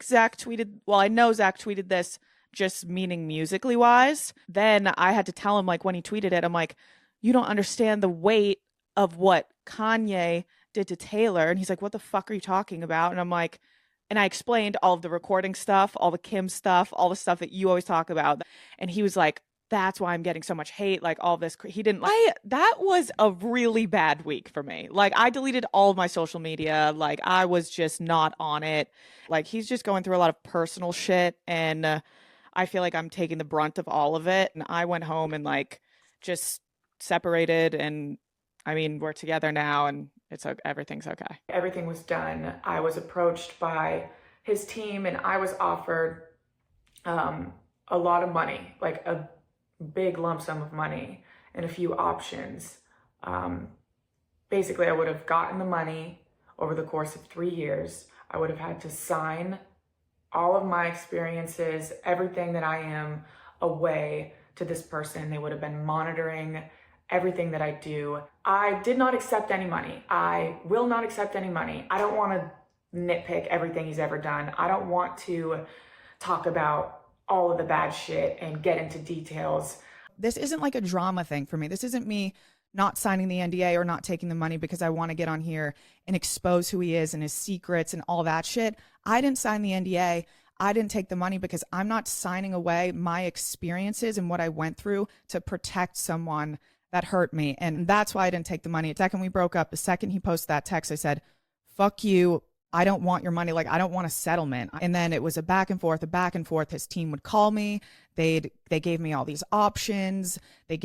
Zach tweeted, well, I know Zach tweeted this just meaning musically wise. Then I had to tell him, like, when he tweeted it, I'm like, you don't understand the weight of what Kanye did to Taylor. And he's like, what the fuck are you talking about? And I'm like, and I explained all of the recording stuff, all the Kim stuff, all the stuff that you always talk about. And he was like, that's why I'm getting so much hate, like all this. He didn't like, that was a really bad week for me. Like, I deleted all of my social media. Like, I was just not on it. Like, he's just going through a lot of personal shit. And I feel like I'm taking the brunt of all of it. And I went home and like just separated. And I mean, we're together now and everything's okay. Everything was done. I was approached by his team and I was offered a lot of money, like a big lump sum of money and a few options. Basically, I would have gotten the money over the course of 3 years. I would have had to sign all of my experiences, everything that I am, away to this person. They would have been monitoring everything that I do. I did not accept any money. I will not accept any money. I don't want to nitpick everything he's ever done. I don't want to talk about all of the bad shit and get into details. This isn't like a drama thing for me. This isn't me not signing the NDA or not taking the money because I want to get on here and expose who he is and his secrets and all that shit. I didn't sign the NDA. I didn't take the money because I'm not signing away my experiences and what I went through to protect someone that hurt me. And that's why I didn't take the money. The second we broke up, the second he posted that text, I said, fuck you. I don't want your money. Like, I don't want a settlement. And then it was a back and forth. His team would call me. They gave me all these options. They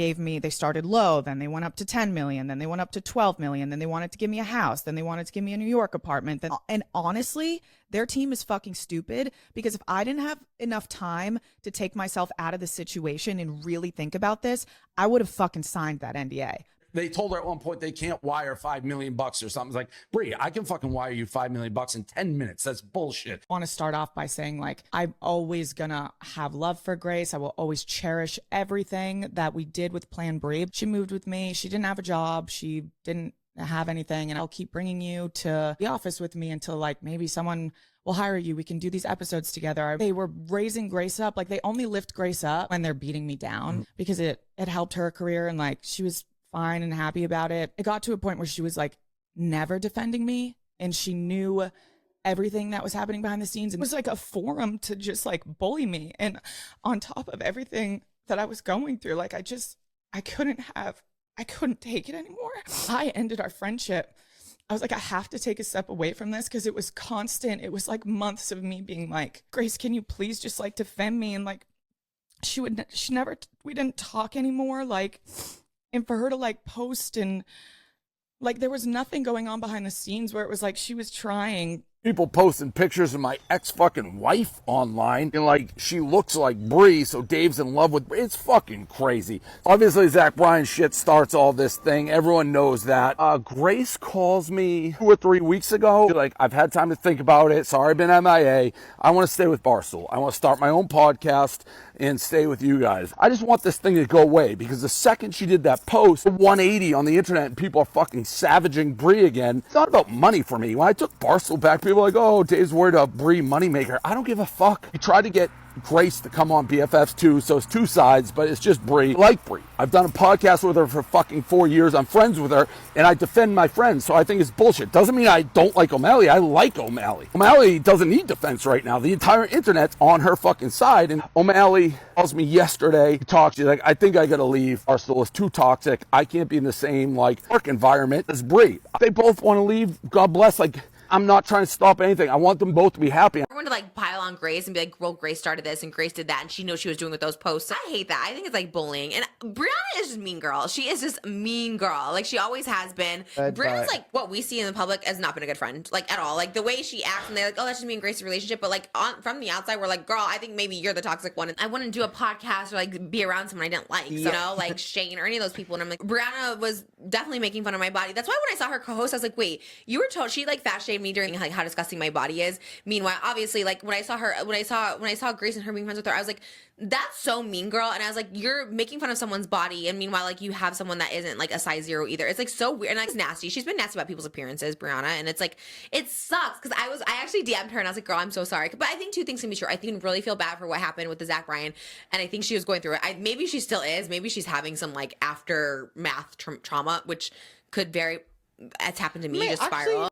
started low. Then they went up to 10 million. Then they went up to 12 million. Then they wanted to give me a house. Then they wanted to give me a New York apartment. And honestly, their team is fucking stupid, because if I didn't have enough time to take myself out of the situation and really think about this, I would have fucking signed that NDA. They told her at one point they can't wire $5 million or something. It's like, Bri, I can fucking wire you $5 million in 10 minutes. That's bullshit. I want to start off by saying, like, I'm always gonna have love for Grace. I will always cherish everything that we did with Plan Bri. She moved with me. She didn't have a job. She didn't have anything. And I'll keep bringing you to the office with me until, like, maybe someone will hire you. We can do these episodes together. They were raising Grace up. Like, they only lift Grace up when they're beating me down, because it helped her career. And, like, she was fine and happy about it. It got to a point where she was like never defending me, and she knew everything that was happening behind the scenes. And it was like a forum to just like bully me. And on top of everything that I was going through, like, I couldn't take it anymore. I ended our friendship. I was like, I have to take a step away from this, because it was constant. It was like months of me being like, Grace, can you please just like defend me? And like, we didn't talk anymore. Like, and for her to like post, and like there was nothing going on behind the scenes where it was like she was trying. People posting pictures of my ex-fucking wife online, and like, she looks like Bri, so Dave's in love with Bri. It's fucking crazy. Obviously, Zach Bryan shit starts all this thing. Everyone knows that. Grace calls me 2 or 3 weeks ago. Like, I've had time to think about it. Sorry, I've been MIA. I want to stay with Barstool. I want to start my own podcast and stay with you guys. I just want this thing to go away, because the second she did that post, 180 on the internet, and people are fucking savaging Bri again. It's not about money for me. When I took Barstool back, people were like, oh, Dave's worried about Bri moneymaker. I don't give a fuck. We tried to get Grace to come on BFFs too, so it's two sides, but it's just Bri. I like Bri. I've done a podcast with her for fucking 4 years. I'm friends with her, and I defend my friends, so I think it's bullshit. Doesn't mean I don't like O'Malley. I like O'Malley. O'Malley doesn't need defense right now. The entire internet's on her fucking side, and O'Malley calls me yesterday. He talks, she's like, I think I gotta leave. Barstool is too toxic. I can't be in the same, like, work environment as Bri. They both want to leave. God bless. Like, I'm not trying to stop anything. I want them both to be happy. Everyone to like pile on Grace and be like, well, Grace started this and Grace did that, and she knows she was doing with those posts. I hate that. I think it's like bullying. And Brianna is just mean girl. She is just mean girl. Like, she always has been. Brianna's like what we see in the public has not been a good friend, like, at all. Like, the way she acts, and they're like, oh, that's just me and Grace's relationship. But like, from the outside, we're like, girl, I think maybe you're the toxic one. And I wouldn't do a podcast or like be around someone I didn't like, you know, like Shane or any of those people. And I'm like, Brianna was definitely making fun of my body. That's why when I saw her co-host, I was like, wait, you were told, she like fat shamed me during like how disgusting my body is. Meanwhile, obviously, like when I saw saw her, when I saw Grace and her being friends with her, I was like, that's so mean, girl. And I was like, you're making fun of someone's body, and meanwhile, like, you have someone that isn't like a size 0 either. It's like so weird, and like it's nasty. She's been nasty about people's appearances, Brianna, and it's like, it sucks because I actually DM'd her and I was like, girl, I'm so sorry. But I think 2 things can be true. I think really feel bad for what happened with the Zach Bryan, and I think she was going through it. Maybe she still is. Maybe she's having some like aftermath trauma, which could very. It's happened to me, just spiral.